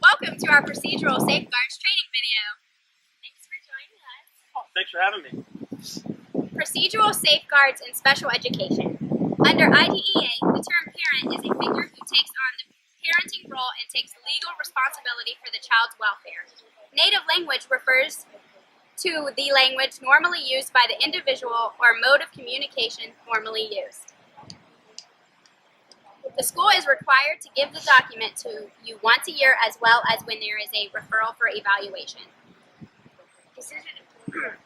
Welcome to our procedural safeguards training video. Thanks for joining us. Oh, thanks for having me. Procedural safeguards in special education. Under IDEA, the term parent is a figure who takes on the parenting role and takes legal responsibility for the child's welfare. Native language refers to the language normally used by the individual or mode of communication normally used. The school is required to give the document to you once a year, as well as when there is a referral for evaluation.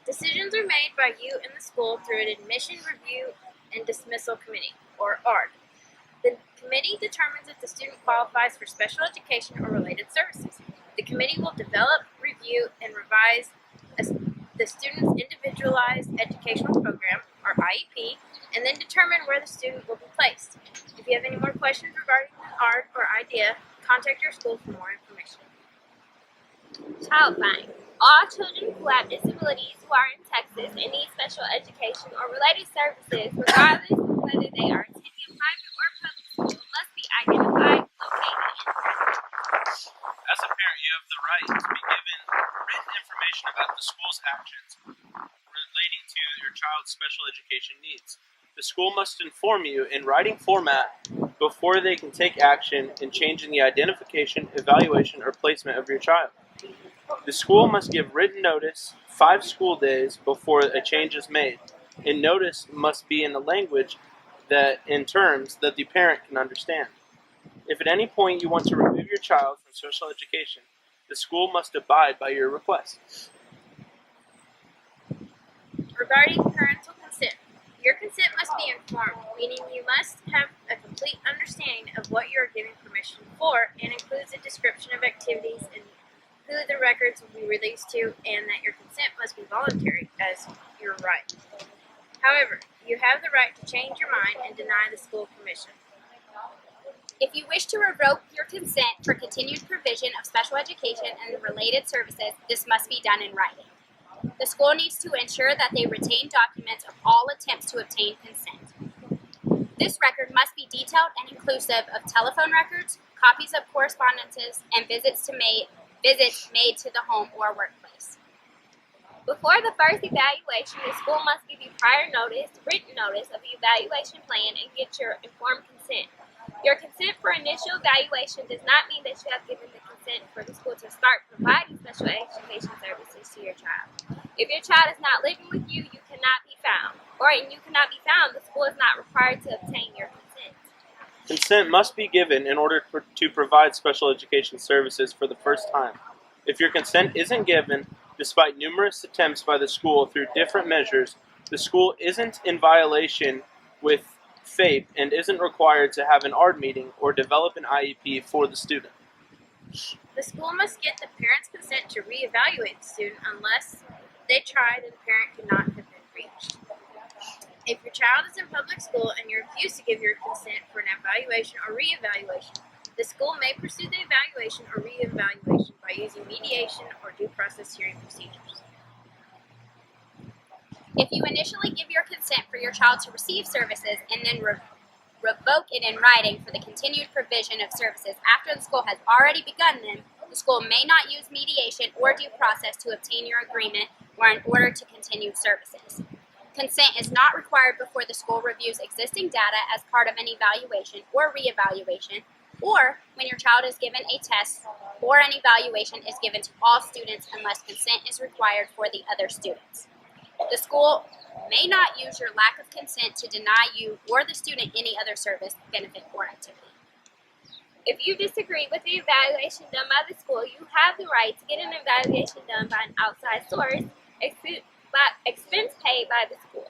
Decisions are made by you and the school through an admission review and dismissal committee, or ARD. The committee determines if the student qualifies for special education or related services. The committee will develop, review, and revise the student's individualized educational program, or IEP, and then determine where the student will be placed. If you have any more questions regarding the ARD or IDEA, contact your school for more information. Child find. All children who have disabilities who are in Texas and need special education or related services, regardless of whether they are attending a private or public school, must be identified, located, and present. As a parent, you have the right to be given written information about the school's actions relating to your child's special education needs. The school must inform you in writing format before they can take action in changing the identification, evaluation, or placement of your child. The school must give written notice 5 school days before a change is made, and notice must be in a language that, in terms that the parent can understand. If at any point you want to remove your child from special education, the school must abide by your request. Regarding parental consent, your consent must be informed, meaning you must have a complete understanding of what you are giving permission for, and includes a description of activities and who the records will be released to, and that your consent must be voluntary as your right. However, you have the right to change your mind and deny the school permission. If you wish to revoke your consent for continued provision of special education and related services, this must be done in writing. The school needs to ensure that they retain documents of all attempts to obtain consent. This record must be detailed and inclusive of telephone records, copies of correspondences, and visits made to the home or workplace. Before the first evaluation, the school must give you prior notice, written notice of the evaluation plan, and get your informed consent. Your consent for initial evaluation does not mean that you have given the consent for the school to start providing special education services to your child. If your child is not living with you, you cannot be found. Or you cannot be found, the school is not required to obtain your consent. Consent must be given in order to provide special education services for the first time. If your consent isn't given, despite numerous attempts by the school through different measures, the school isn't in violation with FAPE and isn't required to have an ARD meeting or develop an IEP for the student. The school must get the parent's consent to reevaluate the student unless they tried and the parent could not have been reached. If your child is in public school and you refuse to give your consent for an evaluation or reevaluation, the school may pursue the evaluation or reevaluation by using mediation or due process hearing procedures. If you initially give your consent for your child to receive services and then revoke it in writing for the continued provision of services after the school has already begun them, the school may not use mediation or due process to obtain your agreement or in order to continue services. Consent is not required before the school reviews existing data as part of an evaluation or reevaluation, or when your child is given a test or an evaluation is given to all students unless consent is required for the other students. The school may not use your lack of consent to deny you or the student any other service, benefit, or activity. If you disagree with the evaluation done by the school, you have the right to get an evaluation done by an outside source, expense paid by the school.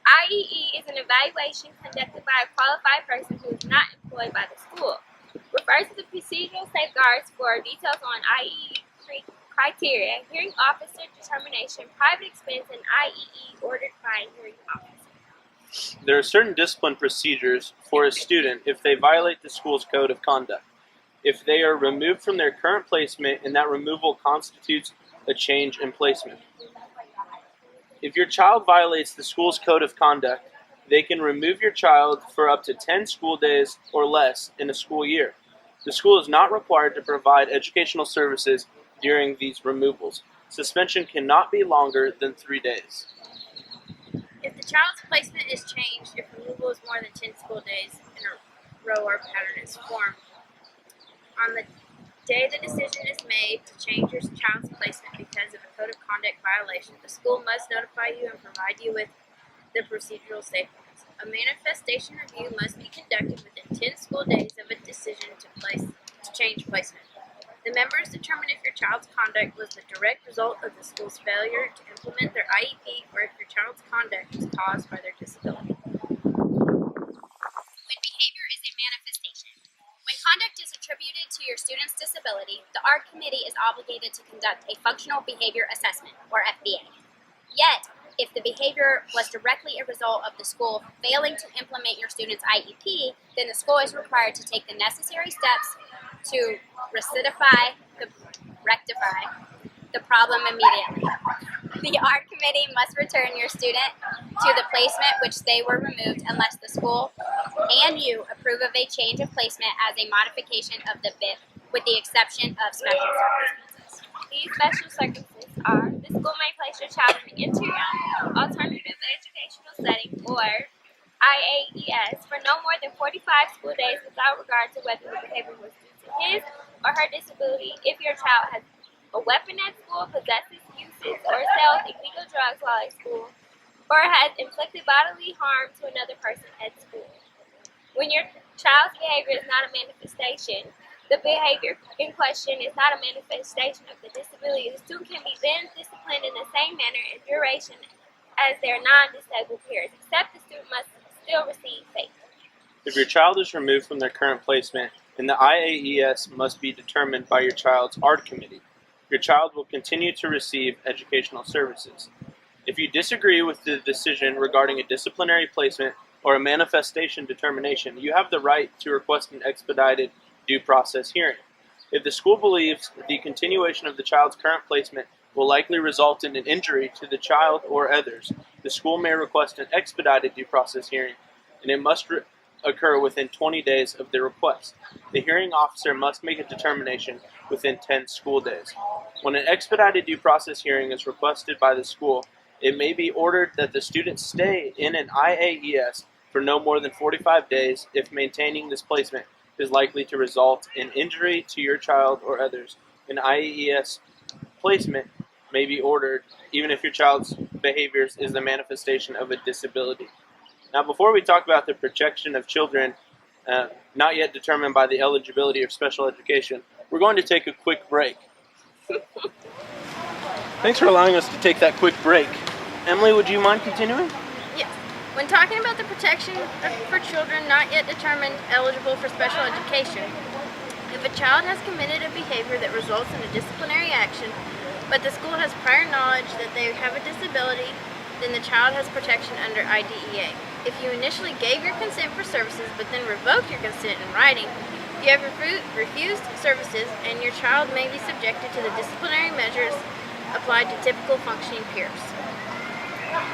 IEE is an evaluation conducted by a qualified person who is not employed by the school. Refer to the procedural safeguards for details on IEE criteria, hearing officer determination, private expense, and IEE ordered by a hearing officer. There are certain discipline procedures for a student if they violate the school's code of conduct. If they are removed from their current placement and that removal constitutes a change in placement. If your child violates the school's code of conduct, They can remove your child for up to 10 school days or less in a school year. The school is not required to provide educational services during these removals. Suspension cannot be longer than 3 days. If the child's placement is changed, if removal is more than 10 school days in a row or pattern is formed, on the day the decision is made to change your child's placement because of a code of conduct violation, the school must notify you and provide you with the procedural safeguards. A manifestation review must be conducted within 10 school days of a decision to change placement. The members determine if your child's conduct was the direct result of the school's failure to implement their IEP or if your child's conduct was caused by their disability. When behavior is a manifestation. When conduct is attributed to your student's disability, the ARD committee is obligated to conduct a functional behavior assessment, or FBA. Yet, if the behavior was directly a result of the school failing to implement your student's IEP, then the school is required to take the necessary steps to rectify the problem immediately. The ARD committee must return your student to the placement which they were removed unless the school and you approve of a change of placement as a modification of the BIP, with the exception of special circumstances. These special circumstances are: the school may place your child in the interior alternative educational setting, or IAES, for no more than 45 school days without regard to whether the behavior was due to his or her disability. If your child has a weapon at school, possesses, uses, or sells illegal drugs while at school, or has inflicted bodily harm to another person at school. When your child's behavior is not a manifestation, the behavior in question is not a manifestation of the disability, the student can be then disciplined in the same manner and duration as their non-disabled peers, except the student must still receive FAPE. If your child is removed from their current placement, then the IAES must be determined by your child's ARD committee. Your child will continue to receive educational services. If you disagree with the decision regarding a disciplinary placement or a manifestation determination, you have the right to request an expedited due process hearing. If the school believes the continuation of the child's current placement will likely result in an injury to the child or others, the school may request an expedited due process hearing, and it must occur within 20 days of the request. The hearing officer must make a determination within 10 school days. When an expedited due process hearing is requested by the school, it may be ordered that the student stay in an IAES for no more than 45 days if maintaining this placement is likely to result in injury to your child or others. An IAES placement may be ordered even if your child's behaviors is the manifestation of a disability. Now, before we talk about the protection of children not yet determined by the eligibility of special education, we're going to take a quick break. Thanks for allowing us to take that quick break. Emily, would you mind continuing? Yes. When talking about the protection for children not yet determined eligible for special education, if a child has committed a behavior that results in a disciplinary action, but the school has prior knowledge that they have a disability, then the child has protection under IDEA. If you initially gave your consent for services but then revoked your consent in writing, you have refused services, and your child may be subjected to the disciplinary measures applied to typical functioning peers.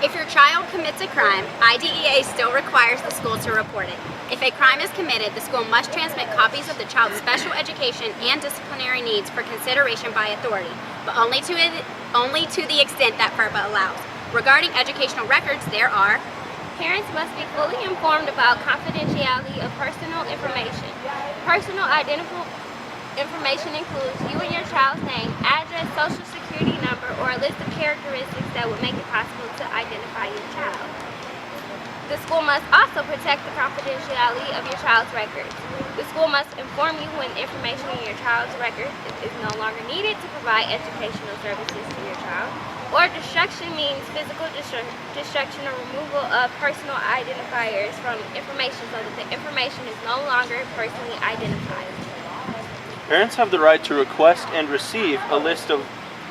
If your child commits a crime, IDEA still requires the school to report it. If a crime is committed, the school must transmit copies of the child's special education and disciplinary needs for consideration by authority, but only to the extent that FERPA allows. Regarding educational records, there are: parents must be fully informed about confidentiality of personal information. Personal identifiable information includes you and your child's name, address, social security number, or a list of characteristics that would make it possible to identify your child. The school must also protect the confidentiality of your child's records. The school must inform you when information in your child's records is no longer needed to provide educational services to your child, or destruction means physical destruction or removal of personal identifiers from information so that the information is no longer personally identifiable. Parents have the right to request and receive a list of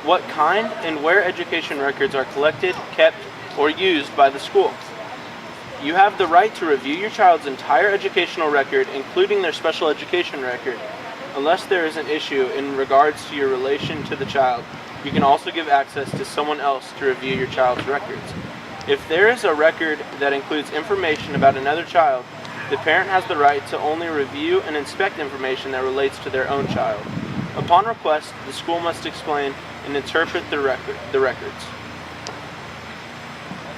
what kind and where education records are collected, kept, or used by the school. You have the right to review your child's entire educational record, including their special education record. Unless there is an issue in regards to your relation to the child, you can also give access to someone else to review your child's records. If there is a record that includes information about another child, the parent has the right to only review and inspect information that relates to their own child. Upon request, the school must explain and interpret the records.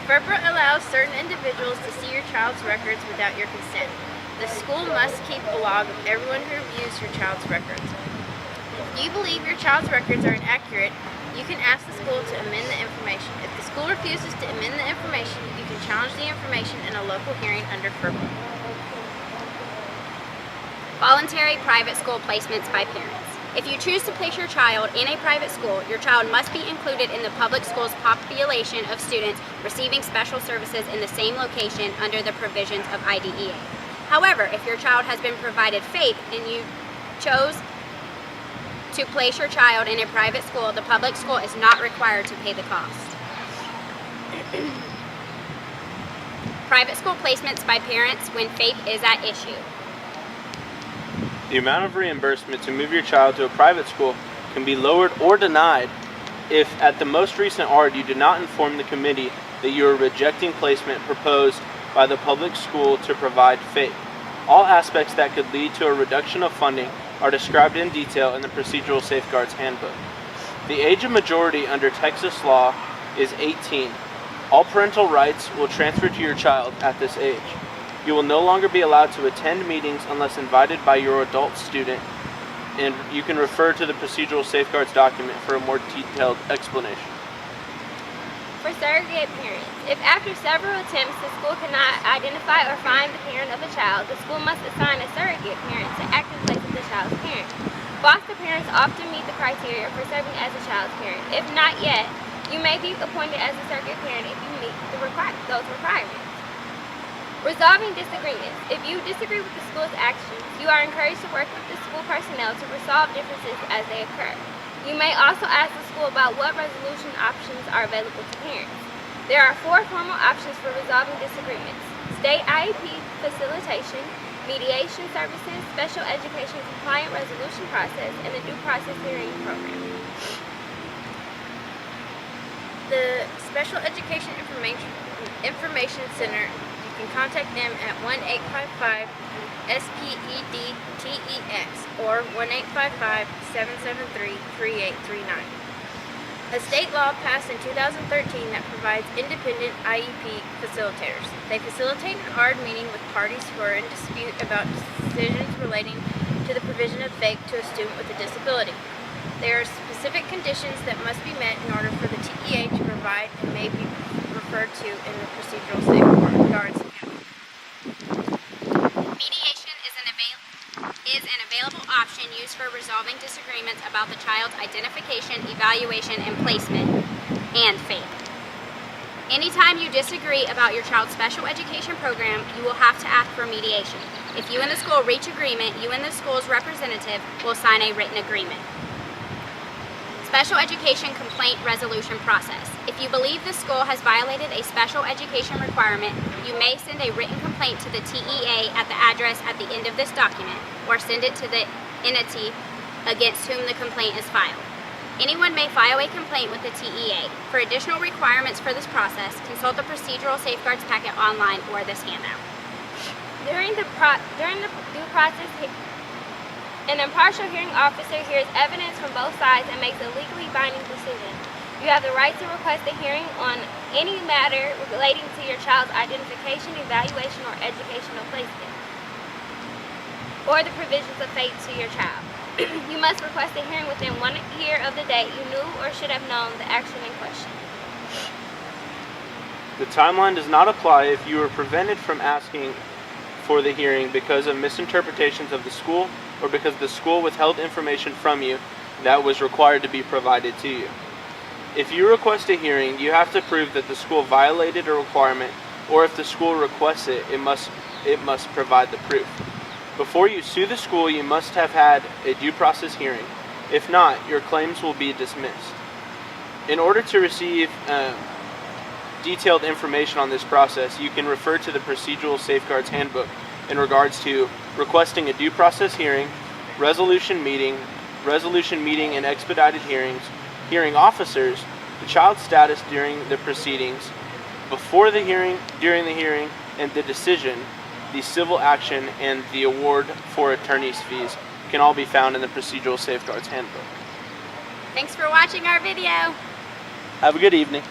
FERPA allows certain individuals to see your child's records without your consent. The school must keep a log of everyone who reviews your child's records. If you believe your child's records are inaccurate, you can ask the school to amend the information. If the school refuses to amend the information, you can challenge the information in a local hearing under FERPA. Voluntary private school placements by parents. If you choose to place your child in a private school, your child must be included in the public school's population of students receiving special services in the same location under the provisions of IDEA. However, if your child has been provided FAPE and you chose to place your child in a private school, the public school is not required to pay the cost. Private school placements by parents when FAPE is at issue. The amount of reimbursement to move your child to a private school can be lowered or denied if at the most recent ARD you did not inform the committee that you are rejecting placement proposed by the public school to provide FAPE. All aspects that could lead to a reduction of funding are described in detail in the Procedural Safeguards Handbook. The age of majority under Texas law is 18. All parental rights will transfer to your child at this age. You will no longer be allowed to attend meetings unless invited by your adult student, and you can refer to the Procedural Safeguards document for a more detailed explanation. For surrogate parents, if after several attempts the school cannot identify or find the parent of a child, the school must assign a surrogate parent to act in place of the child's parent. Foster parents often meet the criteria for serving as a child's parent. If not yet, you may be appointed as a surrogate parent if you meet those requirements. Resolving disagreements. If you disagree with the school's actions, you are encouraged to work with the school personnel to resolve differences as they occur. You may also ask the school about what resolution options are available to parents. There are 4 formal options for resolving disagreements: state IEP facilitation, mediation services, special education compliant resolution process, and the due process hearing program. The Special Education Information Center, you can contact them at 1-855-SPEDTEX or 1-855-773-3839. A state law passed in 2013 that provides independent IEP facilitators. They facilitate an ARD meeting with parties who are in dispute about decisions relating to the provision of FAPE to a student with a disability. There are specific conditions that must be met in order for the TEA to provide and may be referred to in the Procedural Safeguards. Mediation is an available option used for resolving disagreements about the child's identification, evaluation, and placement, and FAPE. Anytime you disagree about your child's special education program, you will have to ask for mediation. If you and the school reach agreement, you and the school's representative will sign a written agreement. Special Education Complaint Resolution Process. If you believe the school has violated a special education requirement, you may send a written complaint to the TEA at the address at the end of this document, or send it to the entity against whom the complaint is filed. Anyone may file a complaint with the TEA. For additional requirements for this process, consult the Procedural Safeguards packet online or this handout. During the due process, an impartial hearing officer hears evidence from both sides and makes a legally binding decision. You have the right to request a hearing on any matter relating to your child's identification, evaluation, or educational placement, or the provisions of FAPE to your child. You must request a hearing within 1 year of the date you knew or should have known the action in question. The timeline does not apply if you were prevented from asking for the hearing because of misinterpretations of the school or because the school withheld information from you that was required to be provided to you. If you request a hearing, you have to prove that the school violated a requirement, or if the school requests it, it must provide the proof. Before you sue the school, you must have had a due process hearing. If not, your claims will be dismissed. In order to receive detailed information on this process, you can refer to the Procedural Safeguards Handbook in regards to requesting a due process hearing, resolution meeting and expedited hearings, hearing officers, the child's status during the proceedings, before the hearing, during the hearing, and the decision, the civil action, and the award for attorney's fees can all be found in the Procedural Safeguards Handbook. Thanks for watching our video. Have a good evening.